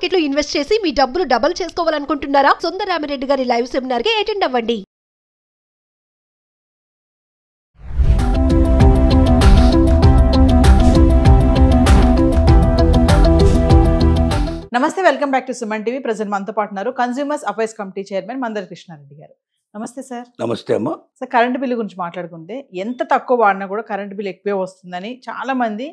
Market లో invest చేసి మీ డబ్బులు డబుల్ చేసుకోవాలనుకుంటున్నారా? సుందరరామిరెడ్డి గారి లైవ్ సెమినార్ కి అటెండ్ అవ్వండి. నమస్తే, welcome back to Suman TV. Present మనతో పాటు ఉన్నారు consumers affairs committee chairman Mandari Krishnareddy garu. నమస్తే సార్. నమస్తే అమ్మా. సార్, కరెంట్ బిల్లు గురించి మాట్లాడుకుంటే ఎంత తక్కువ వాడినా కూడా కరెంట్ బిల్ ఎక్కువే వస్తుందని చాలా మంది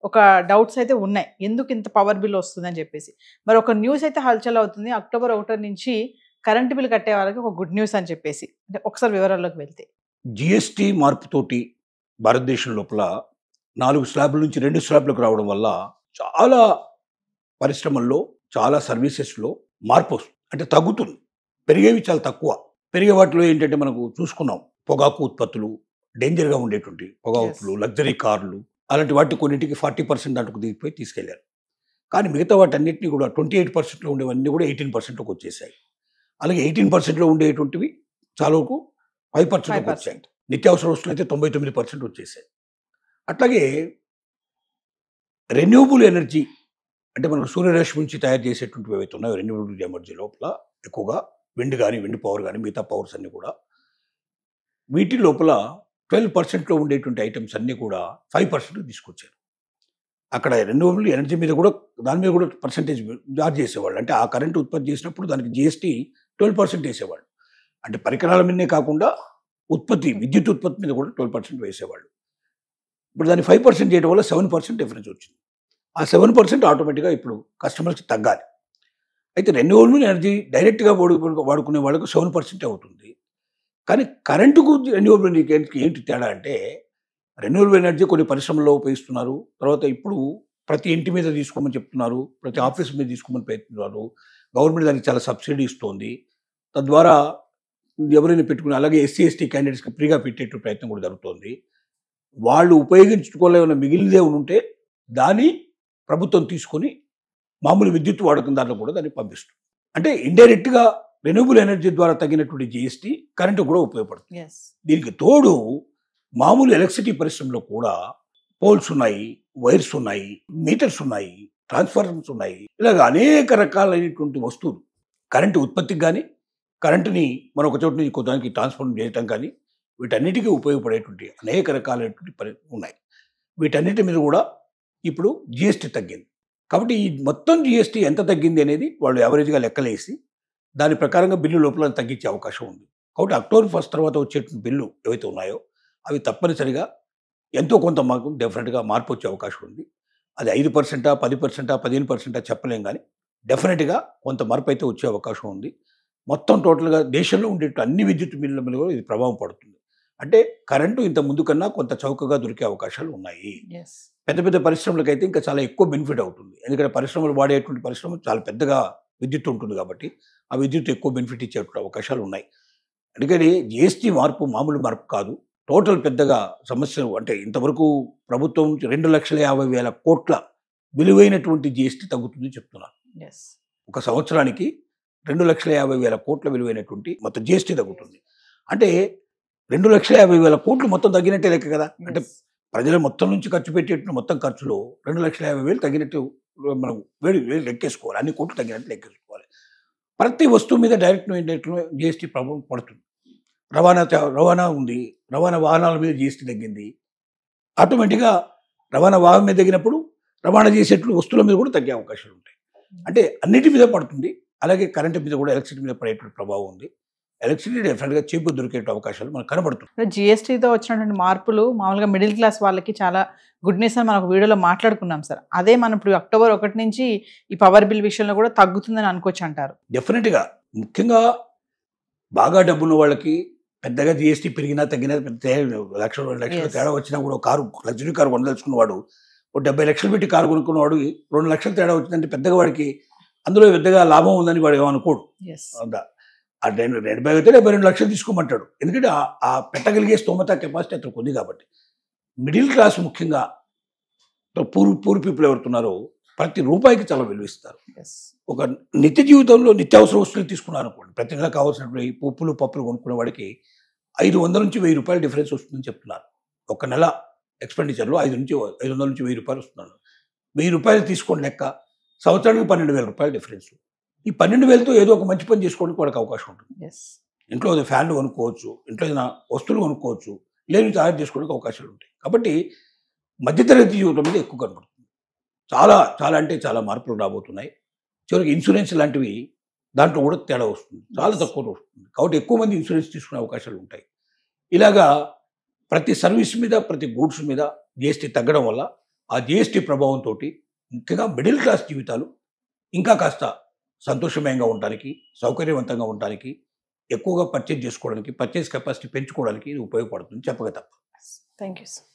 ఒక డౌట్స్ అయితే ఉన్నాయి. ఎందుకు ఇంత పవర్ బిల్ వస్తుందని చెప్పేసి మరి ఒక న్యూస్ అయితే హల్చల్ అవుతుంది. అక్టోబర్ 1 నుంచి కరెంట్ బిల్ కట్టే వాళ్ళకి ఒక గుడ్ న్యూస్ అని చెప్పేసి, అంటే ఒకసారి వివరాల్లోకి వెళ్తే జిఎస్టీ మార్పుతోటి భారతదేశం లోపల 4 స్లాబ్ల నుంచి 2 స్లాబ్లకు రావడం వల్ల చాలా పరిశ్రమల్లో, చాలా సర్వీసెస్లో మార్పు వస్తుంది. అంటే తగ్గుతుంది. పెరిగేవి చాలా తక్కువ. పెరిగే వాటిలో ఏంటంటే మనకు చూసుకున్నాం, పొగాకు ఉత్పత్తులు, డేంజర్గా ఉండేటువంటి పొగాకులు, లగ్జరీ కార్లు, అలాంటి వాటి కొన్నింటికి 40% దాంట్లో దిగిపోయి తీసుకెళ్లారు. కానీ మిగతా వాటన్నిటిని కూడా 28%లో ఉండేవన్నీ కూడా 18%లోకి వచ్చేసాయి. అలాగే 18%లో ఉండేటువంటివి చాలా వరకు 5%లోకి వచ్చాయి. నిత్యావసర వస్తువులు అయితే 99% వచ్చేసాయి. అట్లాగే రెన్యూబుల్ ఎనర్జీ అంటే మనకు సూర్యరశ్మి నుంచి తయారు చేసేటువంటివి ఏవైతే ఉన్నాయో రెన్యూబుల్ ఎనర్జీ లోపల ఎక్కువగా విండ్ కానీ, విండ్ పవర్ కానీ, మిగతా పవర్స్ అన్నీ కూడా వీటి లోపల 12%లో ఉండేటువంటి ఐటమ్స్ అన్నీ కూడా 5% తీసుకొచ్చారు. అక్కడ రెన్యూబుల్ ఎనర్జీ మీద కూడా దాని మీద కూడా పర్సంటేజ్ చార్జ్ చేసేవాళ్ళు. అంటే ఆ కరెంట్ ఉత్పత్తి చేసినప్పుడు దానికి జిఎస్టీ 12% వేసేవాళ్ళు. అంటే పరికరాల మీదనే కాకుండా విద్యుత్ ఉత్పత్తి మీద కూడా 12% వేసేవాళ్ళు. ఇప్పుడు దాన్ని 5% చేయడం వల్ల 7% డిఫరెన్స్ వచ్చింది. ఆ 7% ఆటోమేటిక్గా ఇప్పుడు కస్టమర్స్కి తగ్గాలి. అయితే రెన్యూవబుల్ ఎనర్జీ డైరెక్ట్గా వాడుకునే వాళ్ళకు 7% అవుతుంది. కానీ కరెంటుకు రెన్యూవబుల్ ఎనర్జీకి ఏంటి తేడా అంటే, రెన్యూవబుల్ ఎనర్జీ కొన్ని పరిశ్రమల్లో ఉపయోగిస్తున్నారు. తర్వాత ఇప్పుడు ప్రతి ఇంటి మీద తీసుకోమని చెప్తున్నారు, ప్రతి ఆఫీస్ మీద తీసుకోమని ప్రయత్నిస్తున్నారు. గవర్నమెంట్ దానికి చాలా సబ్సిడీ ఇస్తుంది. తద్వారా ఎవరైనా పెట్టుకుని, అలాగే ఎస్సీ ఎస్టీ క్యాండిడేట్స్కి ఫ్రీగా పెట్టేట్టు ప్రయత్నం కూడా జరుగుతుంది. వాళ్ళు ఉపయోగించుకోలేమన్న మిగిలినదే ఉంటే దాన్ని ప్రభుత్వం తీసుకొని మామూలు విద్యుత్ వాడకం దాంట్లో కూడా దాన్ని పంపిస్తుంది. అంటే ఇండైరెక్ట్గా రెన్యూబుల్ ఎనర్జీ ద్వారా తగినటువంటి జిఎస్టీ కరెంటు కూడా ఉపయోగపడుతుంది. దీనికి తోడు మామూలు ఎలక్ట్రిసిటీ పరిశ్రమలో కూడా పోల్స్ ఉన్నాయి, వైర్స్ ఉన్నాయి, మీటర్స్ ఉన్నాయి, ట్రాన్స్ఫార్మర్స్ ఉన్నాయి. ఇలాగ అనేక రకాలైనటువంటి వస్తువులు కరెంటు ఉత్పత్తికి కానీ, కరెంటుని మరొక చోటు నుంచి కొంతదానికి ట్రాన్స్ఫార్మ్ చేయటం కానీ, వీటన్నిటికీ ఉపయోగపడేటువంటి అనేక రకాలైనటువంటి ఉన్నాయి. వీటన్నిటి మీద కూడా ఇప్పుడు జిఎస్టీ తగ్గింది. కాబట్టి ఈ మొత్తం జిఎస్టీ ఎంత తగ్గింది అనేది వాళ్ళు యావరేజ్గా లెక్కలేసి దాని ప్రకారంగా బిల్లు లోపల తగ్గించే అవకాశం ఉంది. కాబట్టి అక్టోబర్ 1 తర్వాత వచ్చేటువంటి బిల్లు ఏవైతే ఉన్నాయో అవి తప్పనిసరిగా ఎంతో కొంత మాకు డెఫినెట్గా మార్పు వచ్చే అవకాశం ఉంది. అది 5%, 10%, 15% చెప్పలేం, కానీ డెఫినెట్గా కొంత మార్పు అయితే వచ్చే అవకాశం ఉంది. మొత్తం టోటల్గా దేశంలో ఉండే అన్ని విద్యుత్ బిల్లుల మీద కూడా ఇది ప్రభావం పడుతుంది. అంటే కరెంటు ఇంత ముందు కన్నా కొంత చౌకగా దొరికే అవకాశాలు ఉన్నాయి. పెద్ద పెద్ద పరిశ్రమలకైతే ఇంకా చాలా ఎక్కువ బెనిఫిట్ అవుతుంది. ఎందుకంటే పరిశ్రమలు వాడేటువంటి పరిశ్రమ చాలా పెద్దగా విద్యుత్ ఉంటుంది కాబట్టి ఆ విద్యుత్ ఎక్కువ బెనిఫిట్ ఇచ్చేటువంటి అవకాశాలు ఉన్నాయి. అందుకని జిఎస్టీ మార్పు మామూలు మార్పు కాదు. టోటల్ పెద్దగా సమస్య అంటే ఇంతవరకు ప్రభుత్వం 2,50,000 కోట్ల విలువైనటువంటి జిఎస్టీ తగ్గుతుంది చెప్తున్నారు. ఒక సంవత్సరానికి 2,50,000 కోట్ల విలువైనటువంటి మొత్తం జిఎస్టీ తగ్గుతుంది. అంటే 2,50,000 కోట్లు మొత్తం తగ్గినట్టే లెక్క కదా. అంటే ప్రజల మొత్తం నుంచి ఖర్చు పెట్టేటువంటి మొత్తం ఖర్చులో 2,50,000 తగ్గినట్టు మనం లెక్కేసుకోవాలి. అన్ని కోట్లు తగ్గినట్టు లెక్కేసుకోవాలి. ప్రతి వస్తువు మీద డైరెక్ట్ జిఎస్టీ ప్రభావం పడుతుంది. రవాణా ఉంది, రవాణా వాహనాల మీద జిఎస్టీ తగ్గింది. ఆటోమేటిక్గా రవాణా వాహనం మీద తగ్గినప్పుడు రవాణా చేసేటువంటి వస్తువుల మీద కూడా తగ్గే అవకాశాలు ఉంటాయి. అంటే అన్నిటి మీద పడుతుంది. అలాగే కరెంటు మీద కూడా, ఎలక్ట్రిసిటీ మీద పడేటువంటి ప్రభావం ఉంది. ఎలక్ట్రిసిటీ డెఫినెట్గా చీప్గా దొరికే అవకాశాలు మనకు కనబడుతుంది. జిఎస్టీతో వచ్చినటువంటి మార్పులు మామూలుగా మిడిల్ క్లాస్ వాళ్ళకి చాలా గుడ్ న్యూస్ అని మనం వీడియోలో మాట్లాడుకున్నాం సార్. అదే మనం ఇప్పుడు అక్టోబర్ 1 నుంచి ఈ పవర్ బిల్ విషయంలో కూడా తగ్గుతుందని అనుకోవచ్చు అంటారు. డెఫినెట్గా ముఖ్యంగా బాగా డబ్బున్న వాళ్ళకి పెద్దగా జిఎస్టీ పెరిగినా తగ్గినా లక్షలు 2 లక్షలు తేడా వచ్చినా కూడా కారు, లగ్జరీ కారు కొనదలుచుకున్నవాడు, 70 లక్షలు పెట్టి కారు కొనుక్కున్నవాడు 2 లక్షలు తేడా వచ్చిందంటే పెద్దగా వాడికి అందులో పెద్దగా లాభం ఉందని వాడు ఏమనుకోడు. ఆ 2 బ్యాగ్ అయితే 72 లక్షలు తీసుకోమంటాడు. ఎందుకంటే ఆ పెట్టగలిగే స్తోమత కెపాసిటీ అతను ఉంది కాబట్టి. మిడిల్ క్లాస్ ముఖ్యంగా పూర్ పీపుల్ ఎవరుతున్నారో ప్రతి రూపాయికి చాలా విలువిస్తారు. ఒక నిత్య జీవితంలో నిత్యావసర వస్తువులు తీసుకున్నారు అనుకోండి, ప్రతి నెల కావాల్సినటువంటి ఉప్పులు పప్పులు కొనుక్కునే వాడికి 500 నుంచి 1000 రూపాయలు డిఫరెన్స్ వస్తుందని చెప్తున్నారు. ఒక నెల ఎక్స్పెండిచర్లో 500 నుంచి 1000 రూపాయలు వస్తున్నారు. 1000 రూపాయలు తీసుకోండి లెక్క. సంవత్సరానికి 12,000 రూపాయలు డిఫరెన్స్. ఈ 12,000తో ఏదో ఒక మంచి పని చేసుకోవడానికి వాడికి అవకాశం ఉంటుంది. ఎస్. ఇంట్లో ఏదో ఫ్యాన్లు కొనుక్కోవచ్చు, ఇంట్లో ఏదైనా వస్తువులు కొనుక్కోవచ్చు, లేని తయారు చేసుకోవడానికి అవకాశాలు ఉంటాయి. కాబట్టి మధ్యతరగతి జీవితం మీద ఎక్కువ కనపడుతుంది. చాలా చాలా అంటే చాలా మార్పులు రాబోతున్నాయి. చివరికి ఇన్సూరెన్స్ లాంటివి దాంట్లో కూడా తేడా వస్తుంది, చాలా తక్కువ వస్తుంది. కాబట్టి ఎక్కువ మంది ఇన్సూరెన్స్ తీసుకునే అవకాశాలు ఉంటాయి. ఇలాగా ప్రతి సర్వీస్ మీద, ప్రతి గూడ్స్ మీద జిఎస్టీ తగ్గడం వల్ల ఆ జిఎస్టీ ప్రభావంతో ముఖ్యంగా మిడిల్ క్లాస్ జీవితాలు ఇంకా కాస్త సంతోషమయంగా ఉండడానికి, సౌకర్యవంతంగా ఉండడానికి, ఎక్కువగా పర్చేజ్ చేసుకోవడానికి, పర్చేజ్ కెపాసిటీ పెంచుకోవడానికి ఇది ఉపయోగపడుతుంది చెప్పక తప్ప. Thank you sir.